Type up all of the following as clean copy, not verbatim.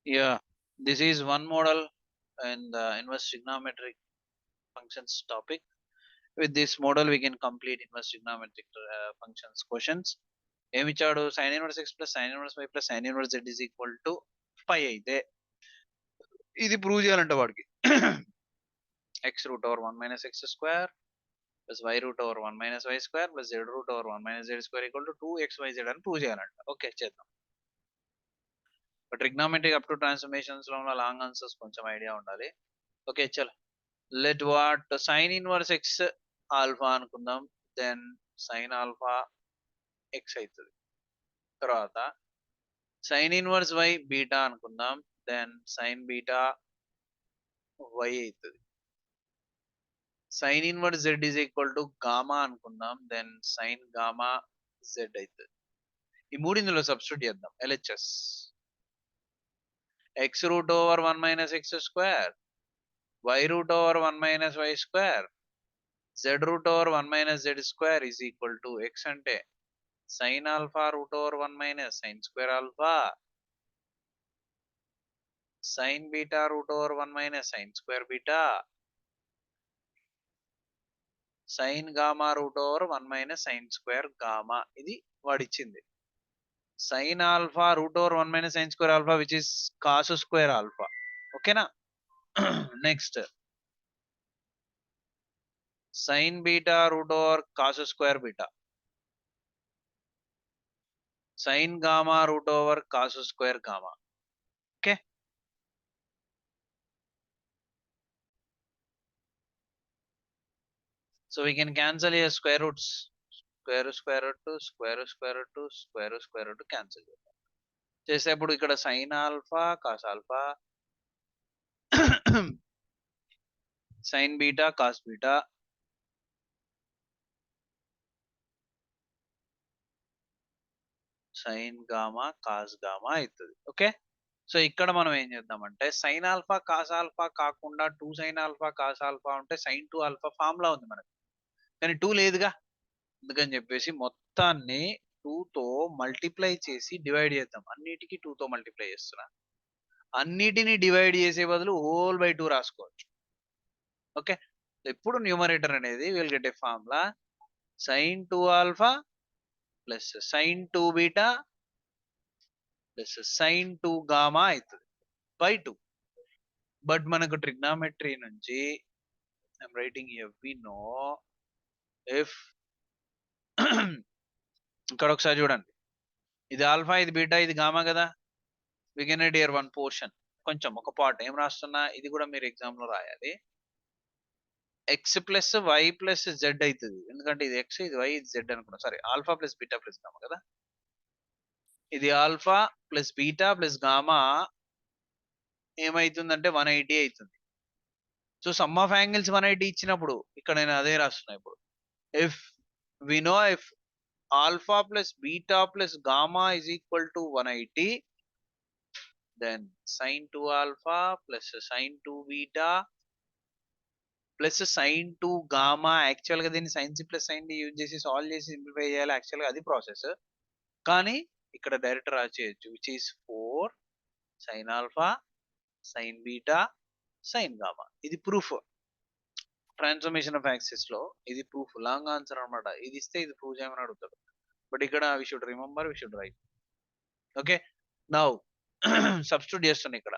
Yeah, this is one model in the inverse trigonometric functions topic. With this model, we can complete inverse trigonometric functions questions. ఏమి ఇచ్చాడు sin inverse x plus sin inverse y plus sin inverse z is equal to pi అయితే ఇది prove చేయాలంట వాడికి x root over 1 minus x square plus y root over 1 minus y square plus z root over 1 minus z square equal to 2xyz అని prove చేయాలంట. Okay చేద్దాం. Trigonometric up to transformations లో ఉన్న long answers కొంచెం idea ఉండాలి. Okay చలో let what sine inverse x alpha అనుకుందాం. Then sine alpha x అవుతుంది. తర్వాత సైన్ ఇన్వర్స్ వై బీటా అనుకుందాం. దెన్ సైన్ బీటా వై అవుతుంది. Sine inverse z is equal to gamma అనుకుందాం. దెన్ సైన్ గామా జెడ్ అవుతుంది. ఈ మూడిందులో సబ్స్టిట్యూట్ చేద్దాం. LHS x root over 1 minus x square y root over 1 minus y square z root over 1 minus z square is equal to x అంటే sin alpha root over 1 minus sin square alpha sin beta root over 1 minus sin square beta sin gamma root over 1 minus sin square gamma. ఇది వాడిచ్చింది. sin alpha root over 1 minus sin square alpha which is cos square alpha. ఓకేనా? Next sin beta root over cos square beta sin gamma root over cos square gamma. Okay. So we can cancel here square roots. Square root to square root to square root to cancel. చేసేప్పుడు ఇక్కడ sin alpha cos alpha sin beta cos beta sin gamma cos gamma అవుతుంది. Okay. So ఇక్కడ మనం ఏం చేద్దామంటే sin alpha cos alpha కాకుండా 2 sin alpha cos alpha ఉంటే sin 2 alpha formula ఉంది మనకి. కానీ 2 లేదుగా. అందుకని చెప్పేసి మొత్తాన్ని 2 తో మల్టిప్లై చేసి డివైడ్ చేద్దాం. అన్నిటికీ 2 తో మల్టిప్లై చేస్తున్నా. అన్నిటిని డివైడ్ చేసే బదులు హోల్ బై 2 రాసుకోవచ్చు. ఓకే. ఇప్పుడు న్యూమరేటర్ అనేది will get a formula sin 2 alpha plus sin 2 beta plus sin 2 gamma అవుతుంది బై 2. బట్ మనకు ట్రిగ్నామెట్రీ నుంచి I'm writing here we know if ఇక్కడ ఒకసారి చూడండి. ఇది ఆల్ఫా ఇది బీటా ఇది గామా కదా. We can write here one portion. కొంచెం ఒక పార్ట్ ఏం రాస్తున్నా ఇది కూడా మీరు ఎగ్జామ్ లో రాయాలి. X plus y plus z అవుతుంది. ఎందుకంటే ఇది ఎక్స్ ఇది వై ఇది జెడ్ అనుకున్నా. Sorry alpha plus beta plus gamma కదా. ఇది alpha plus beta plus gamma ఏమైతుందంటే 180 అవుతుంది. సో సమ్ ఆఫ్ యాంగిల్స్ 180 ఇచ్చినప్పుడు ఇక్కడ నేను అదే రాస్తున్నా. ఇప్పుడు if we know if alpha plus beta plus gamma is equal to 180 then sine 2 alpha plus sine 2 beta plus sine 2 gamma. Actual గా దీన్ని sine C plus sine D use చేసి solve చేసి సింప్లిఫై చేయాలి. యాక్చువల్ గా అది process. కానీ ఇక్కడ direct రాసేయచ్చు which is 4 sine alpha sine beta sine gamma. ఇది ప్రూఫ్. ట్రాన్స్ఫర్మేషన్ ఆఫ్ యాక్సిస్ లో ఇది ప్రూఫ్. లాంగ్ ఆన్సర్ అనమాట. ఇది ఇస్తే ఇది ప్రూవ్ చేయమని అడుగుతాడు. బట్ ఇక్కడ we should remember we should write. Okay now substitute చేస్తున్నా ఇక్కడ.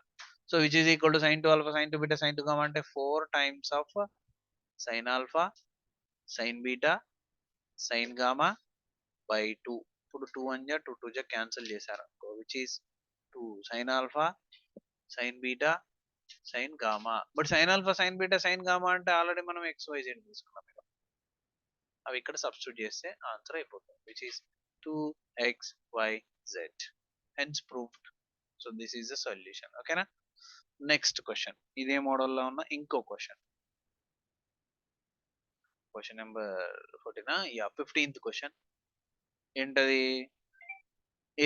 So which is equal to sine 2 alpha sine 2 beta sine 2 gamma అంటే 4 times of sine alpha sine beta sine gamma by 2. ఇప్పుడు 2 1 జా 2 2 జా cancel చేశారు which is 2 sine alpha sine beta sine gamma. But sine alpha sine beta sine gamma అంటే already మనం X Y Z తీసుకున్నాం. అవి ఇక్కడ సబ్స్టిట్యూట్ చేస్తే ఆన్సర్ అయిపోతుంది which is 2xyz. Hence proved. So this is the solution. ఓకేనా. Next question ఇదే మోడల్లో ఉన్న ఇంకో క్వశ్చన్. క్వశ్చన్ నెంబర్ 14 యా 15th క్వశ్చన్ ఏంటది.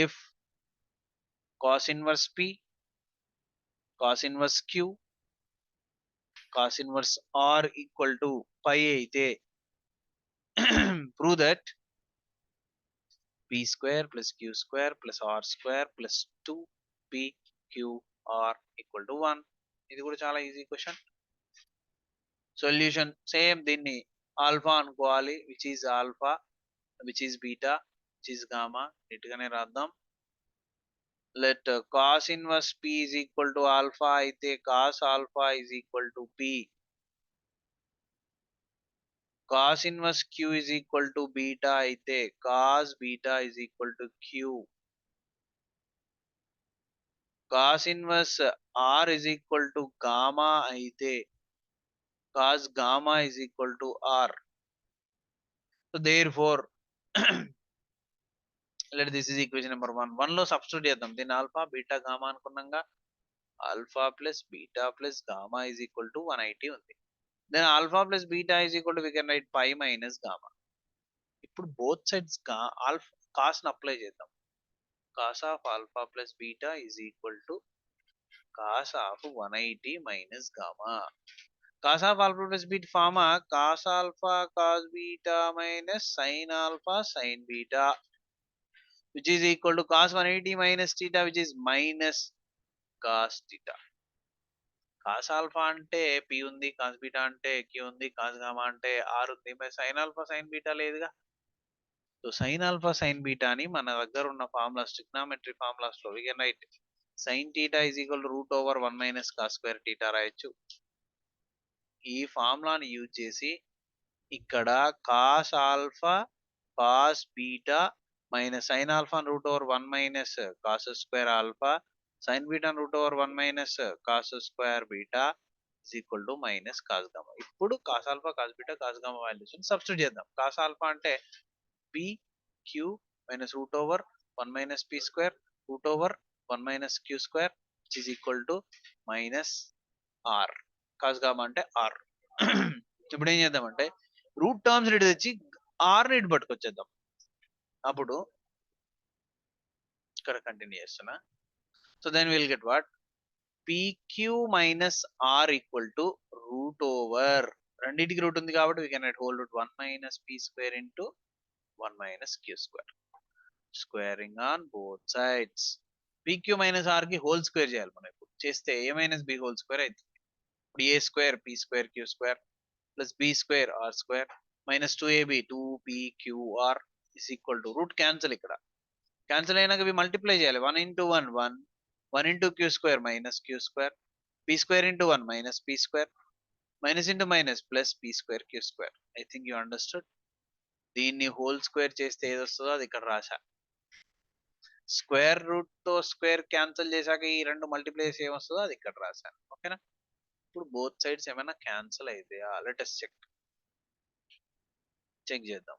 If cos inverse p cos inverse q cos inverse r equal to pi అయితే prove that p square plus q square plus r square plus 2pqr r equal to 1. ఇది కూడా చాలా easy question. Solution same దీన్ని alpha అనుకోవాలి, which is alpha, which is beta, which is gamma. నీట్గానే రాద్దాం. Let cos inverse p is equal to alpha అయితే cos alpha is equal to p. cos inverse q is equal to beta అయితే cos beta is equal to q. cos inverse r is equal to gamma అయితే cos gamma is equal to r. So therefore let this is equation number 1. 1 లో substitute చేద్దాం. దీన్ని alpha beta gamma అనుకున్నాంగా. Alpha plus beta plus gamma is equal to 180 ఉంది. Then alpha plus beta is equal to we can write pi minus gamma. ఇప్పుడు both sides alpha cos ని apply చేద్దాం. Cos of alpha plus beta is equal to cos of 180 minus gamma. cos of alpha plus beta form cos alpha cos beta minus sin alpha sin beta, which is equal to cos 180 minus theta, which is minus cos theta. cos alpha అంటే p ఉంది, cos beta అంటే q ఉంది, cos gamma అంటే r ఉంది, మరి sin alpha sin beta లేదుగా. So sin alpha sin beta అని మన దగ్గర ఉన్న ఫార్ములాస్, ట్రిగ్నామెట్రీ ఫార్ములాస్ లో we can write sin theta is equal to root over 1 minus cos square theta రాయొచ్చు. ఈ ఫార్ములాని యూజ్ చేసి ఇక్కడ cos alpha cos beta minus sine alpha root over 1 minus cos square alpha sine beta root over 1 minus cos square beta is equal to minus cos gamma. ఇప్పుడు cos alpha cos beta cos gamma values substitute చేద్దాం. Cos alpha అంటే P Q minus root over 1 minus P square root over 1 minus queue square which is equal to minus R. Cos gamma అంటే are. ఇప్పుడు ఏం చేద్దామంటే route terms ఇటు తెచ్చి are ఇటు పట్టుకొచ్చేద్దాం. అప్పుడు ఇక్కడ కంటిన్యూ చేస్తున్నా. So then will get what PQ minus R equal to root over, రెండింటికి రూట్ ఉంది కాబట్టి we can write whole root 1 minus P square into 1 minus queue square, squaring on both sides. PQ minus R కి whole square చేయాలి మనం. ఇప్పుడు చేస్తే A minus B whole square అవుతుంది. ఇప్పుడు A square P square queue square plus B square R square minus 2ab 2pqr is equal to root cancel. ఇక్కడ cancel అయినాక ఇవి మల్టిప్లై చేయాలి. 1 into 1 1 1 into q square minus queue square P square into 1 minus P square minus into minus plus P square queue square. I think you understood. దీన్ని whole square చేస్తే ఏది వస్తుందో అది ఇక్కడ రాసా. స్క్వేర్ రూట్ తో స్క్వేర్ క్యాన్సిల్ చేశాక ఈ రెండు మల్టిప్లై చేసి ఏమొస్తుందో అది ఇక్కడ రాశాను. ఓకేనా. ఇప్పుడు బోత్ సైడ్స్ ఏమైనా క్యాన్సిల్ అయితే లెట్ us చెక్ చేద్దాం.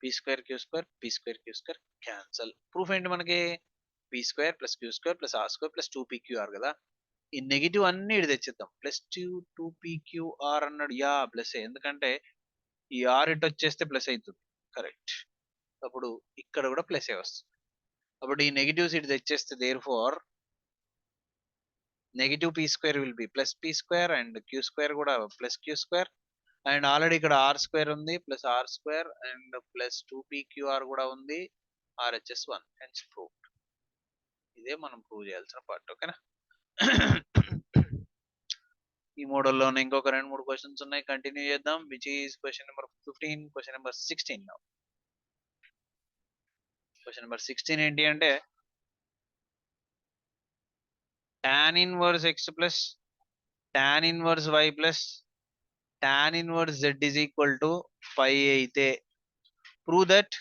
P square queue square P square queue square cancel. Proof ఏంటి మనకి p square plus queue square plus are square plus 2pqr కదా. ఈ నెగిటివ్ అన్ని ఇటు తెచ్చిద్దాం. ప్లస్ 2pqr అన్నాడు. యా ప్లస్, ఎందుకంటే ఈ ఆర్ ఇటు వచ్చేస్తే ప్లస్ అవుతుంది. కరెక్ట్. అప్పుడు ఇక్కడ కూడా ప్లస్ ఏ వస్తుంది. అప్పుడు ఈ నెగిటివ్స్ ఇటు తెచ్చేస్తే there four negative P square will be plus P square and Q square కూడా plus queue square and already ఇక్కడ ఆర్ స్క్వేర్ ఉంది plus are square and plus 2pqr కూడా ఉంది. RHS 1 hence prove. ఇదే మనం ప్రూవ్ చేయాల్సిన పార్ట్. ఓకేనా. ఈ మోడల్లోనే ఇంకొక 2-3 క్వశ్చన్స్ ఉన్నాయి, కంటిన్యూ చేద్దాం. Which is question number 15, question number 16 now. Question number 16 ఏంటి అంటే tan inverse x plus tan inverse y plus tan inverse z is equal to 5 అయితే prove that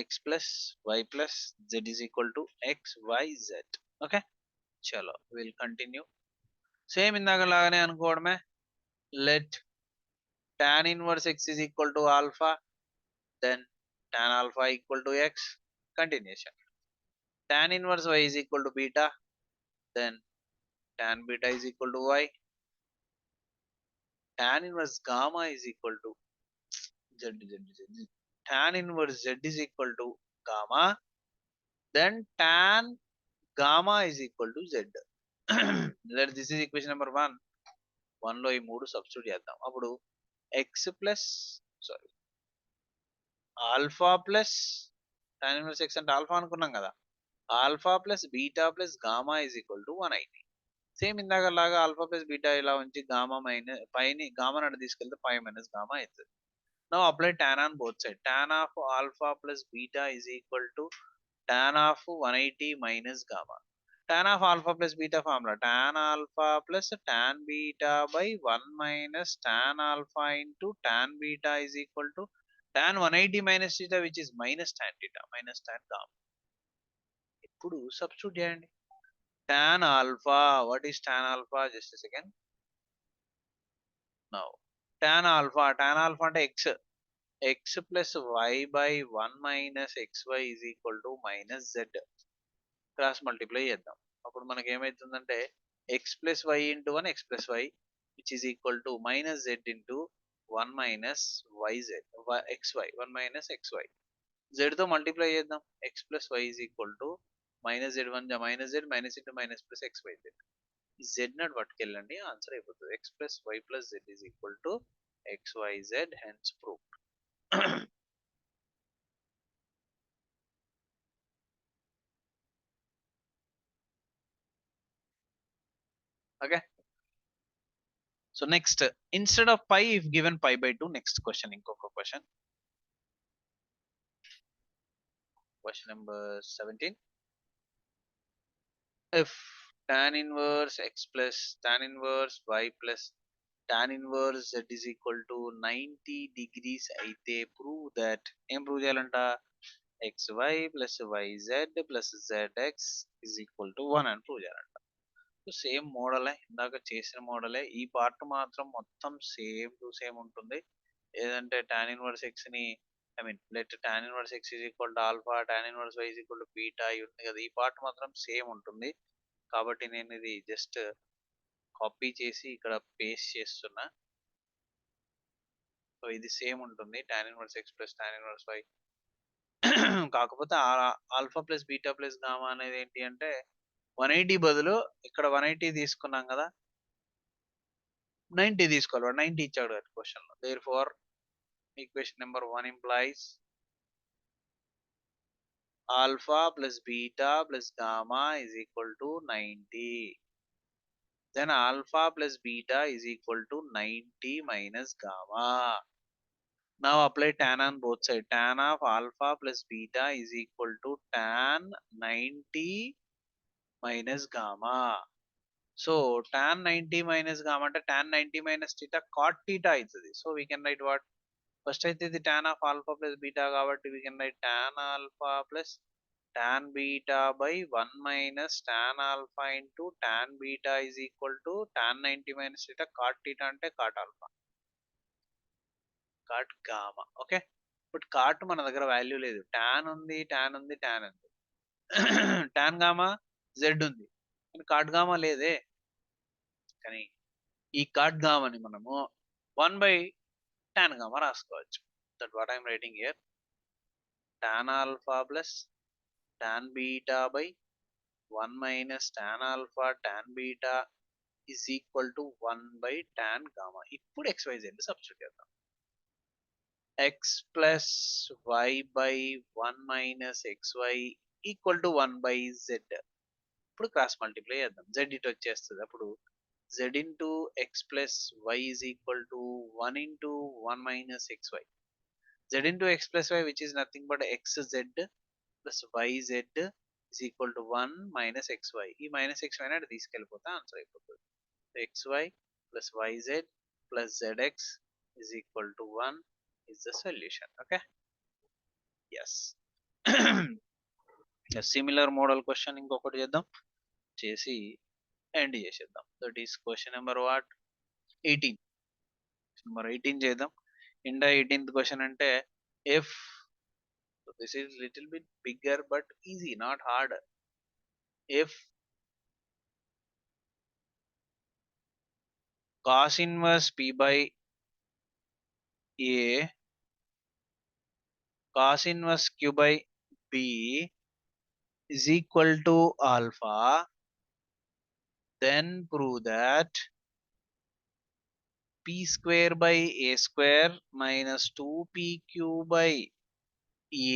x plus y plus z is equal to x y z. Okay చలో will continue. Same ఇందాక లాగానే అనుకోవడమే. Let tan inverse x is equal to alpha, then tan alpha equal to x. Continuation. tan inverse y is equal to beta, then tan beta is equal to y. tan inverse gamma is equal to z. Tan inverse z is equal to gamma, then tan gamma is equal to z. Let this is equation number 1. 1 లో ఈ 3 substitute చేద్దాం. అప్పుడు x plus sorry alpha plus tan inverse x అంటే alpha అనుకున్నాం కదా. Alpha plus beta plus gamma is equal to 180. Same ఇందాకలాగా alpha plus beta ఇలా ఉంచి గామా మైనస్ పైని గామా నాడు తీసుకెళ్తే పై మైనస్ గామా అవుతుంది. Now apply tan on both side. Tan of alpha plus beta is equal to tan of 180 minus gamma. Tan of alpha plus beta formula, tan alpha plus tan beta by 1 minus tan alpha into tan beta is equal to tan 180 minus theta, which is minus tan theta minus tan gamma. ఇప్పుడు substitute చేయండి. Tan alpha, what is tan alpha? Just a second. Now tan alpha అంటే x plus y by 1 minus xy is equal to minus z. Cross multiply చేద్దాం. అప్పుడు మనకి ఏమైతుందంటే x plus y into 1 x plus y which is equal to minus z into 1 minus yz xy 1 minus xy. z తో multiply చేద్దాం. x plus y is equal to minus z1 minus z minus into minus plus xyz. z not పట్టుకెళ్ళండి, answer అయిపోతుంది. x plus y plus z is equal to xyz, hence proved. Okay. So next, instead of pi, if given pi by 2, next question, inkoka question. Question number 17. If tan inverse x plus tan inverse y plus tan inverse z is equal to 90 degrees అయితే prove that ఏం prove చేయాలంట, xy plus yz plus zx is equal to 1 అని prove చేయాలంట. Same మోడలే, ఇందాక చేసిన మోడలే. ఈ part మాత్రం మొత్తం సేమ్ టు సేమ్ ఉంటుంది. ఏదంటే tan ఇన్వర్స్ x ని let tan inverse x is equal to alpha, tan inverse y is equal to beta ఉంది కదా, ఈ పార్ట్ మాత్రం సేమ్ ఉంటుంది. కాబట్టి నేను ఇది జస్ట్ కాపీ చేసి ఇక్కడ పేస్ట్ చేస్తున్నా. సో ఇది సేమ్ ఉంటుంది, tan inverse x plus tan inverse y. కాకపోతే alpha plus beta plus gamma అనేది ఏంటి అంటే 180 బదులు ఇక్కడ 180 తీసుకున్నాం కదా, 90 తీసుకోవాలి. 90 ఇచ్చాడు క్వశ్చన్ లో. Therefore equation number 1 implies alpha plus beta plus gamma is equal to 90. Then alpha plus beta is equal to 90 minus gamma. Now apply tan on both sides. Tan of alpha plus beta is equal to tan 90 minus gamma. So tan 90 minus gamma అంటే tan 90 minus theta cot theta అవుతుంది. So we can write what? First అయితే ఇది tan of alpha plus beta కాబట్టి we can write tan alpha plus tan beta by 1 minus tan alpha into tan beta is equal to tan 90 minus theta cot theta అంటే cot alpha cot gamma. Okay, but cot మన దగ్గర value లేదు. tan ఉంది, tan ఉంది, tan ఉంది. tan gamma z ఉంది, కానీ cot gamma లేదే. కానీ ఈ cot gamma ని మనము 1 by tan gamma రాసుకోవచ్చు. That what I'm writing here. tan alpha plus tan beta by 1 minus tan alpha tan beta is equal to 1 by tan gamma. ఇప్పుడు xyz substitute చేద్దాం. x plus y by 1 minus xy equal to 1 by z. ఇప్పుడు cross multiply చేద్దాం. z ఇటు వచ్చేస్తుంది. అప్పుడు z into x plus y is equal to 1 into 1 minus xy. z into x plus y which is nothing but xz plus yz is equal to 1 minus xy. ఈ minus xy నాటి తీసుకెళ్ళిపోతే answer అయిపోతుంది. xy plus yz plus zx is equal to 1 is the solution. Okay. Yes. Similar model question ఇంకొకటి చేద్దాం, చేసి end చేసేద్దాం. That is question number 18. Number 18 చేద్దాం. ఇండా 18th question అంటే if, this is little bit bigger but easy, not hard. If cos inverse p by a cos inverse q by b is equal to alpha, then prove that p square by a square minus 2pq by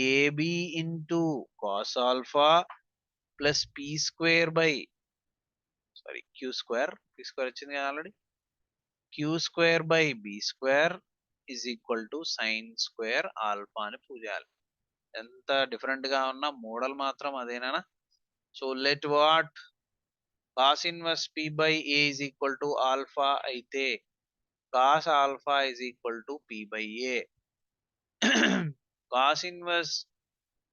ab into cos alpha plus P square by sorry Q square వచ్చింది కదా already. Q square by B square is equal to sine square alpha అని prove చేయాలి. ఎంత different గా ఉన్నా model మాత్రం అదేనా. So let what cos inverse P by A is equal to alpha అయితే cos alpha is equal to P by A. Cos inverse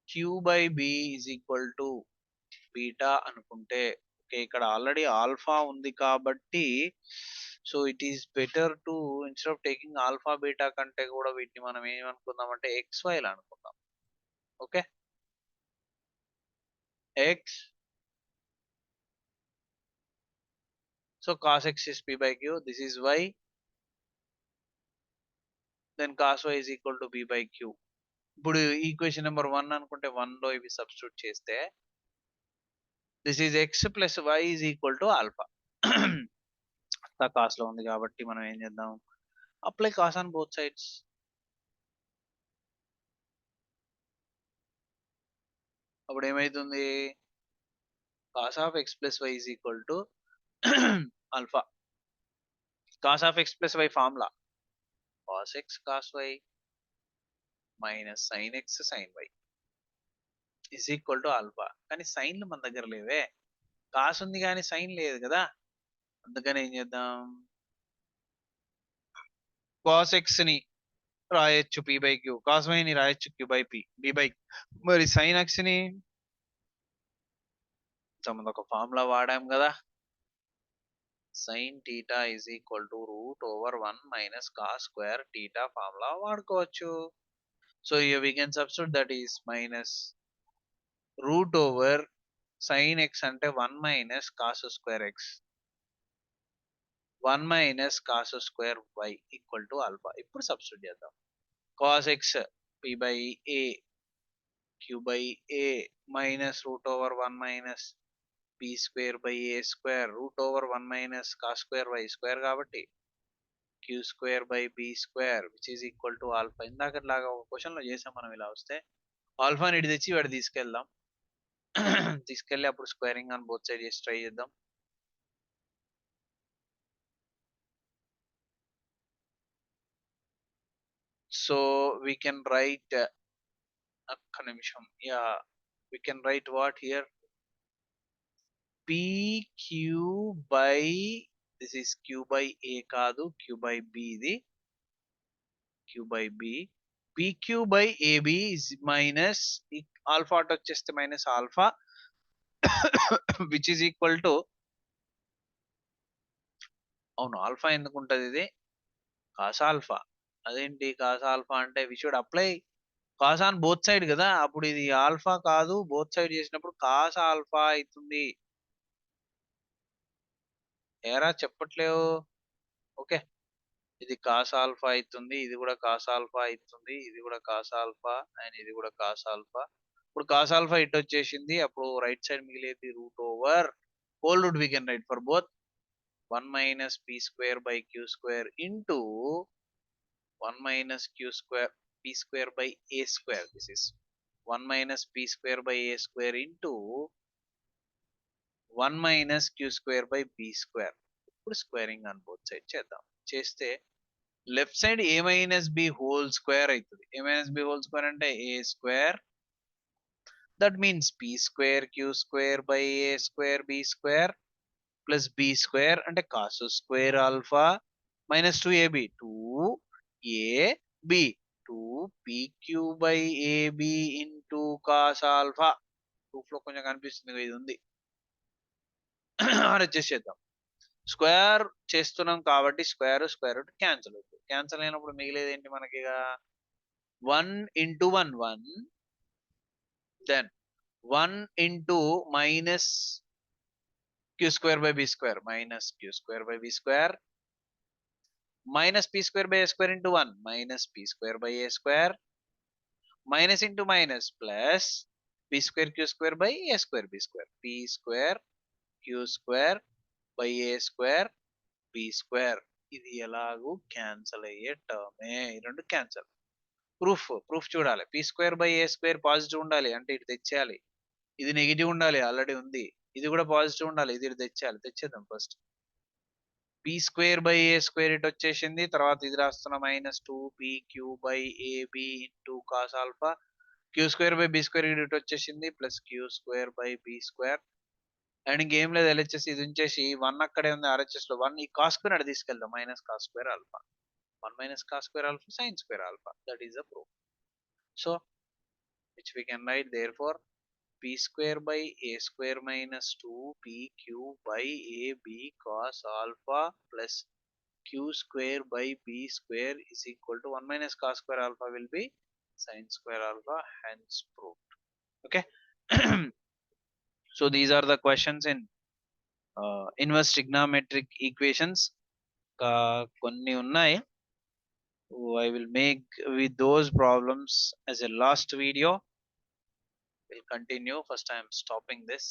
Q by B is equal to beta అనుకుంటే okay, ఇక్కడ already alpha ఉంది కాబట్టి so it is better to instead of taking alpha beta కంటే కూడా వీటిని మనం ఏమనుకుందాం అంటే XY అనుకుందాం. Okay, X. So cos x is p by q, this is y, then cos y is equal to p by q. ఇప్పుడు equation number 1 అనుకుంటే 1 లో ఇవి సబ్స్టిట్యూట్ చేస్తే this is x plus y is equal to alpha. అంతా cos లో ఉంది కాబట్టి మనం ఏం చేద్దాం, apply cos on both sides. అప్పుడు ఏమైతుంది, cos of x plus y is equal to alpha. Cos of x plus y formula cos x cos y minus sine x sine y is equal to alpha. కానీ సైన్లు మన దగ్గర లేవే, cos ఉంది కానీ sign లేదు కదా. అందుకని ఏం చేద్దాం, కాస్ ఎక్స్ ని రాయొచ్చు P by Q, cos Y ని రాయొచ్చు Q by P B by. మరి సైన్ ఎక్స్ ని మనం ఒక ఫార్ములా వాడాం కదా, sine theta is equal to root over 1 minus cos square theta formula వాడుకోవచ్చు. So we can substitute that is minus root over sine X అంటే 1 minus cos square X 1 minus cos square Y equal to alpha. ఇప్పుడు substitute చేద్దాం, cos X P by A Q by A minus root over 1 minus P square by A square root over 1 minus cos square Y square కాబట్టి Q square by B square which is equal to alpha. ఇందాకట్లాగా ఒక question లో చేసాం మనం, ఇలా వస్తే ఆల్ఫాని ఇటు తెచ్చి వాడు తీసుకెళ్దాం. తీసుకెళ్ళి అప్పుడు స్క్వేరింగ్ ఆన్ బోత్ సైడ్ చేసి ట్రై చేద్దాం. సో వీ కెన్ రైట్ ఒక్క నిమిషం, yeah we can write what here PQ by this is Q by A కాదు క్యూ బై బి, ఇది Q by B. PQ by AB is minus alpha అటు వచ్చేస్తే minus alpha which is equal to, అవును alpha ఎందుకు ఉంటుంది ఇది, cos alpha. అదేంటి cos alpha అంటే we should apply cos on both side కదా, అప్పుడు ఇది ఆల్ఫా కాదు బోత్ సైడ్ చేసినప్పుడు కాస్ ఆల్ఫా అవుతుంది. ఏరా చెప్పట్లేవు. ఓకే, ఇది కాస్ ఆల్ఫా అవుతుంది, ఇది కూడా కాస్ ఆల్ఫా అవుతుంది, ఇది కూడా కాస్ ఆల్ఫా అండ్ ఇది కూడా కాస్ ఆల్ఫా. ఇప్పుడు కాస్ ఆల్ఫా ఇటు వచ్చేసింది, అప్పుడు రైట్ సైడ్ మిగిలేది root over whole root we can write for both 1 minus P square by q square into 1 minus q square p square by a square. This is 1 minus p square by a square into 1 minus q square by b square. ఇప్పుడు squaring on both side చేద్దాం. చేస్తే left side a minus B whole square అవుతుంది. a minus B whole square అంటే a స్క్వేర్, that means p square q square by a square b square plus b square అంటే cos square alpha minus 2ab 2ab 2pq by ab into cos alpha. Proof లో కొంచెం కనిపిస్తుంది, ఇది ఉంది. Adjust చేద్దాం, square చేస్తున్నాం కాబట్టి స్క్వేర్ స్క్వేర్ రూట్ క్యాన్సిల్ అవుతుంది. క్యాన్సిల్ అయినప్పుడు మిగిలేది ఏంటి మనకి, 1 into 1 1, then 1 into minus q square by b square minus q square by b square minus p square by a square into 1 minus p square by a square minus into minus plus p square q square by a square b square p square q square by a square b square. ఇది ఎలాగూ cancel అయ్యే టర్మే, ఈ రెండు cancel. Proof చూడాలి, p square by a square positive ఉండాలి అంటే ఇటు తెచ్చేయాలి. ఇది నెగిటివ్ ఉండాలి, ఆల్రెడీ ఉంది. ఇది కూడా పాజిటివ్ ఉండాలి, ఇది తెచ్చేద్దాం first. B square by A square ఇటు వచ్చేసింది. తర్వాత ఇది రాస్తున్న -2pq/ab into cos alpha. Q square by B square ఇటు వచ్చేసింది, plus queue square by B square. And ఇంకేం లేదు, ఎల్హెచ్ఎస్ ఇది ఉంచేసి 1 అక్కడే ఉంది, ఆర్హెచ్ఎస్ లో 1. ఈ కాస్ స్క్వేర్ అటు తీసుకెళ్దాం, -cos square alpha. 1 cos square alpha sin square alpha. That is the proof. So, which we can write therefore p square by a square minus 2pq by ab cos alpha plus q square by b square is equal to 1 cos square alpha will be sin square alpha, hence proved. Okay. So these are the questions in inverse trigonometric equations. కొన్ని ఉన్నాయి. I will make with those problems as a last video. We'll continue. First I am stopping this.